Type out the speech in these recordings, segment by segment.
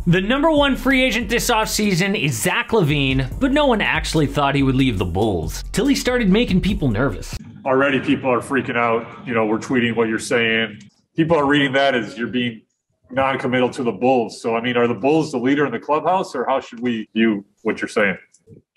The #1 free agent this offseason is Zach LaVine, but no one actually thought he would leave the Bulls till he started making people nervous. Already people are freaking out. You know, we're tweeting what you're saying. People are reading that as you're being non-committal to the Bulls. So, I mean, are the Bulls the leader in the clubhouse, or how should we view what you're saying?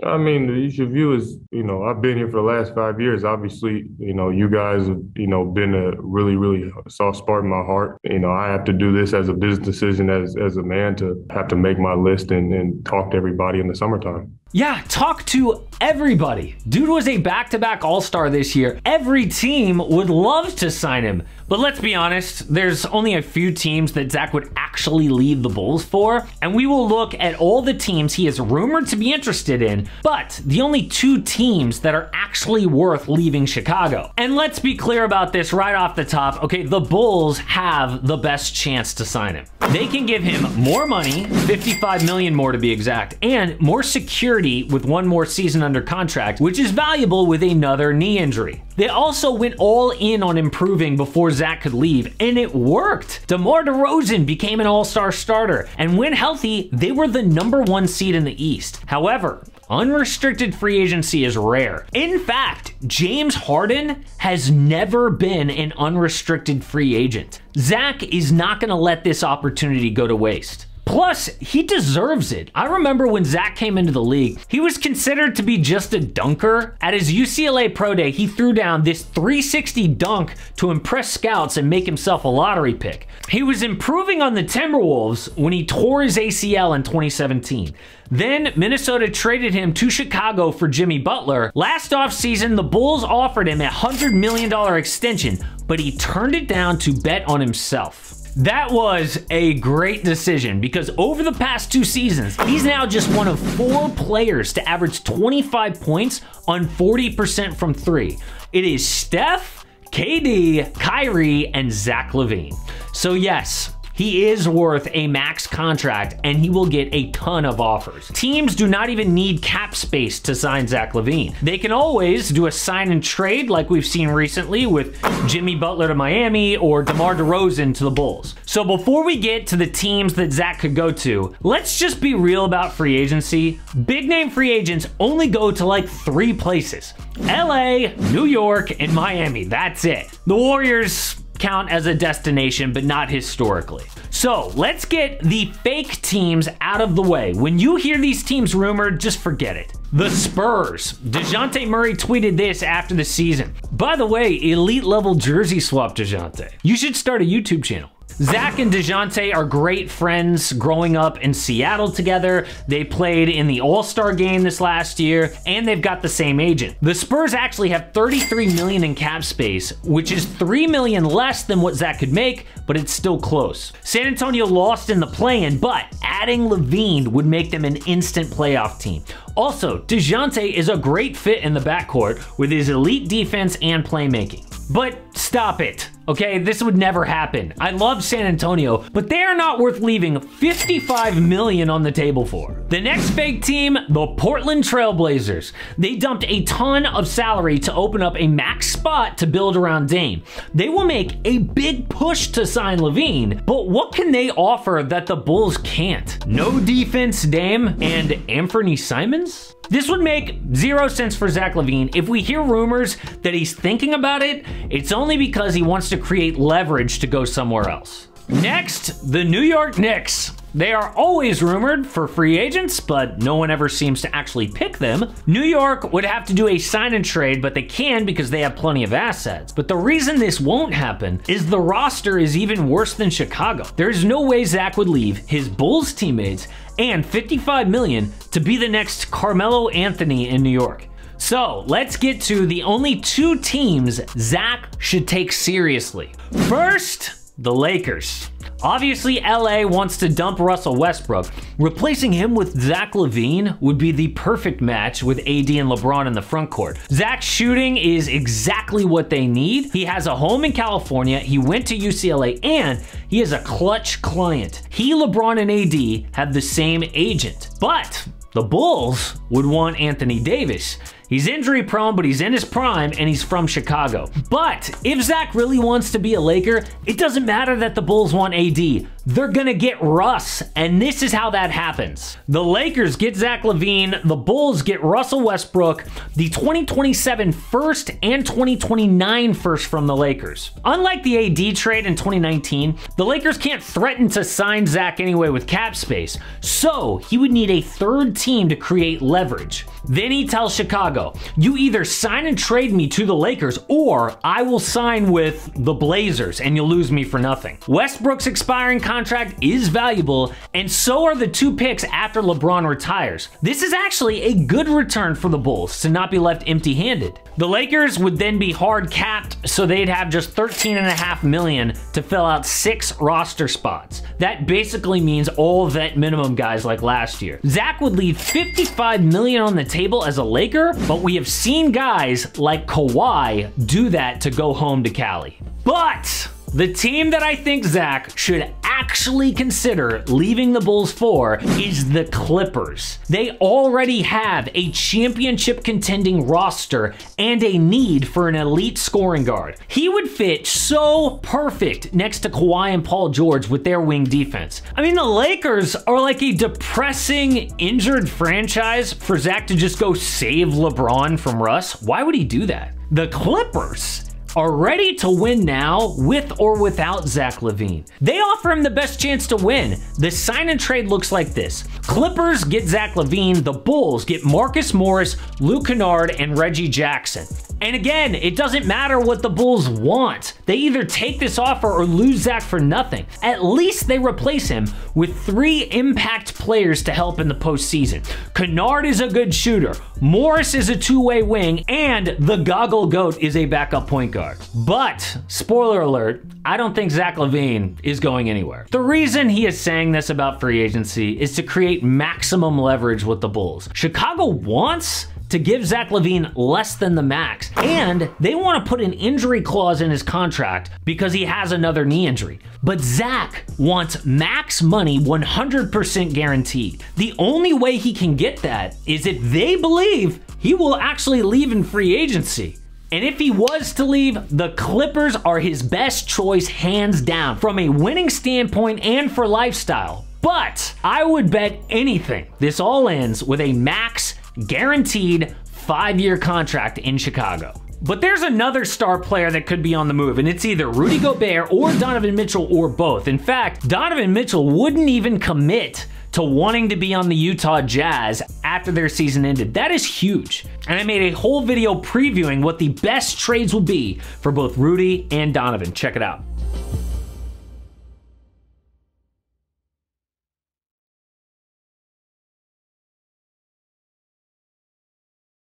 I mean, you should view as, I've been here for the last 5 years. Obviously, you guys have, been a really, really soft spot in my heart. I have to do this as a business decision as a man to have to make my list and talk to everybody in the summertime. Yeah, talk to everybody. Dude was a back-to-back All-Star this year. Every team would love to sign him. But let's be honest, there's only a few teams that Zach would actually leave the Bulls for, and we will look at all the teams he is rumored to be interested in, but the only 2 teams that are actually worth leaving Chicago. And let's be clear about this right off the top. Okay, the Bulls have the best chance to sign him. They can give him more money, $55 million more to be exact, and more security with 1 more season under contract, which is valuable with another knee injury. They also went all in on improving before Zach could leave, and it worked. DeMar DeRozan became an all-star starter, and when healthy, they were the #1 seed in the East. However, unrestricted free agency is rare. In fact, James Harden has never been an unrestricted free agent. Zach is not going to let this opportunity go to waste. Plus, he deserves it. I remember when Zach came into the league, he was considered to be just a dunker. At his UCLA Pro Day, he threw down this 360 dunk to impress scouts and make himself a lottery pick. He was improving on the Timberwolves when he tore his ACL in 2017. Then Minnesota traded him to Chicago for Jimmy Butler. Last offseason, the Bulls offered him a $100 million extension, but he turned it down to bet on himself. That was a great decision because over the past 2 seasons, he's now just one of 4 players to average 25 points on 40% from 3. It is Steph, KD, Kyrie, and Zach LaVine. So yes, he is worth a max contract, and he will get a ton of offers. Teams do not even need cap space to sign Zach LaVine. They can always do a sign and trade like we've seen recently with Jimmy Butler to Miami or DeMar DeRozan to the Bulls. So before we get to the teams that Zach could go to, let's just be real about free agency. Big name free agents only go to like 3 places: LA, New York, and Miami. That's it. The Warriors count as a destination, but not historically. So let's get the fake teams out of the way. When you hear these teams rumored, just forget it. The Spurs. DeJounte Murray tweeted this after the season. By the way, elite level jersey swap DeJounte. You should start a YouTube channel. Zach and DeJounte are great friends growing up in Seattle together. They played in the All-Star game this last year, and they've got the same agent. The Spurs actually have $33 million in cap space, which is $3 million less than what Zach could make, but it's still close. San Antonio lost in the play-in, but adding LaVine would make them an instant playoff team. Also, DeJounte is a great fit in the backcourt with his elite defense and playmaking. But stop it, okay? This would never happen. I love San Antonio, but they are not worth leaving $55 million on the table for. The next fake team, the Portland Trail Blazers. They dumped a ton of salary to open up a max spot to build around Dame. They will make a big push to sign LaVine, but what can they offer that the Bulls can't? No defense, Dame, and Anthony Simons? This would make 0 sense for Zach LaVine. If we hear rumors that he's thinking about it, it's only because he wants to create leverage to go somewhere else. Next, the New York Knicks. They are always rumored for free agents, but no one ever seems to actually pick them. New York would have to do a sign and trade, but they can because they have plenty of assets. But the reason this won't happen is the roster is even worse than Chicago. There's no way Zach would leave his Bulls teammates and $55 million to be the next Carmelo Anthony in New York. So let's get to the only 2 teams Zach should take seriously. First, the Lakers. Obviously, LA wants to dump Russell Westbrook. Replacing him with Zach LaVine would be the perfect match with AD and LeBron in the front court. Zach's shooting is exactly what they need. He has a home in California, he went to UCLA, and he is a clutch client. He, LeBron, and AD have the same agent. But the Bulls would want Anthony Davis. He's injury prone, but he's in his prime, and he's from Chicago. But if Zach really wants to be a Laker, it doesn't matter that the Bulls want AD. they're gonna get Russ, and this is how that happens. The Lakers get Zach LaVine, the Bulls get Russell Westbrook, the 2027 first and 2029 first from the Lakers. Unlike the AD trade in 2019, the Lakers can't threaten to sign Zach anyway with cap space, so he would need a third team to create leverage. Then he tells Chicago, you either sign and trade me to the Lakers, or I will sign with the Blazers and you'll lose me for nothing. Westbrook's expiring contract is valuable, and so are the 2 picks after LeBron retires. This is actually a good return for the Bulls to not be left empty-handed. The Lakers would then be hard capped, so they'd have just $13.5 million to fill out 6 roster spots. That basically means all vet minimum guys like last year. Zach would leave $55 million on the table as a Laker, but we have seen guys like Kawhi do that to go home to Cali. But the team that I think Zach should actually consider leaving the Bulls for is the Clippers. They already have a championship contending roster and a need for an elite scoring guard. He would fit so perfect next to Kawhi and Paul George with their wing defense. I mean, the Lakers are like a depressing injured franchise for Zach to just go save LeBron from Russ. Why would he do that? The Clippers are ready to win now with or without Zach LaVine. They offer him the best chance to win. The sign and trade looks like this. Clippers get Zach LaVine, the Bulls get Marcus Morris, Luke Kennard, and Reggie Jackson. And again, it doesn't matter what the Bulls want. They either take this offer or lose Zach for nothing. At least they replace him with 3 impact players to help in the postseason. Kennard is a good shooter, Morris is a 2-way wing, and the Goggle Goat is a backup point guard. But, spoiler alert, I don't think Zach LaVine is going anywhere. The reason he is saying this about free agency is to create maximum leverage with the Bulls. Chicago wants to give Zach LaVine less than the max, and they want to put an injury clause in his contract because he has another knee injury. But Zach wants max money, 100% guaranteed. The only way he can get that is if they believe he will actually leave in free agency. And if he was to leave, the Clippers are his best choice hands down from a winning standpoint and for lifestyle. But I would bet anything this all ends with a max guaranteed 5-year contract in Chicago. But there's another star player that could be on the move, and it's either Rudy Gobert or Donovan Mitchell or both. In fact, Donovan Mitchell wouldn't even commit to wanting to be on the Utah Jazz after their season ended. That is huge. And I made a whole video previewing what the best trades will be for both Rudy and Donovan. Check it out.